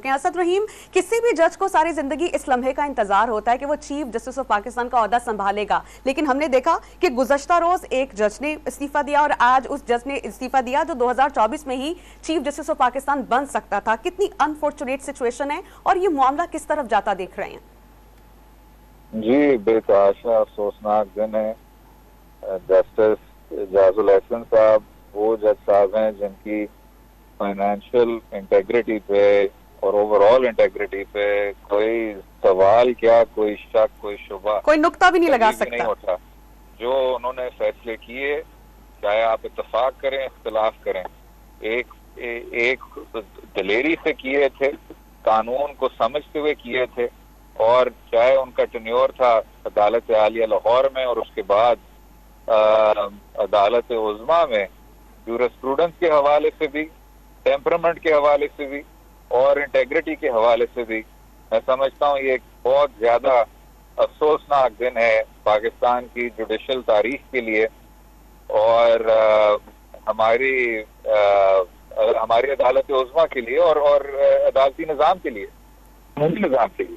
असद रहीम, किसी भी जज को सारी जिंदगी इस लम्हे का इंतजार होता है कि वो चीफ जस्टिस ऑफ पाकिस्तान का ओहदा संभालेगा, लेकिन हमने देखा कि गुज़श्ता रोज एक जज ने इस्तीफा दिया और आज उस जज ने इस्तीफा दिया जो 2024 में ही चीफ जस्टिस ऑफ पाकिस्तान बन सकता था। कितनी अनफॉर्चुनेट सिचुएशन है और ये मामला किस तरफ जाता देख रहे हैं? जी, बेतहाशा अफसोसनाक दिन है। जस्टिस एजाजुल एहसन साहब वो जज साहब हैं जिनकी फाइनेंशियल इंटेग्रिटी पे और ओवरऑल इंटेग्रिटी पे कोई सवाल क्या, कोई शक, कोई शुबा, कोई नुक्ता भी नहीं लगा सकता नहीं होता। जो उन्होंने फैसले किए, चाहे आप इत्तेफाक करें, इख्तिलाफ करें, एक दिलेरी से किए थे, कानून को समझते हुए किए थे। और चाहे उनका टेन्योर था अदालत आलिया लाहौर में और उसके बाद अदालत उज़्मा में, जूरिस्प्रूडेंस के हवाले से भी, टेम्परामेंट के हवाले से भी और इंटेग्रिटी के हवाले से भी, मैं समझता हूँ ये एक बहुत ज्यादा अफसोसनाक दिन है पाकिस्तान की जुडिशल तारीख के लिए और हमारी अदालत उज़्मा के लिए और अदालती निज़ाम के लिए, निज़ाम के लिए।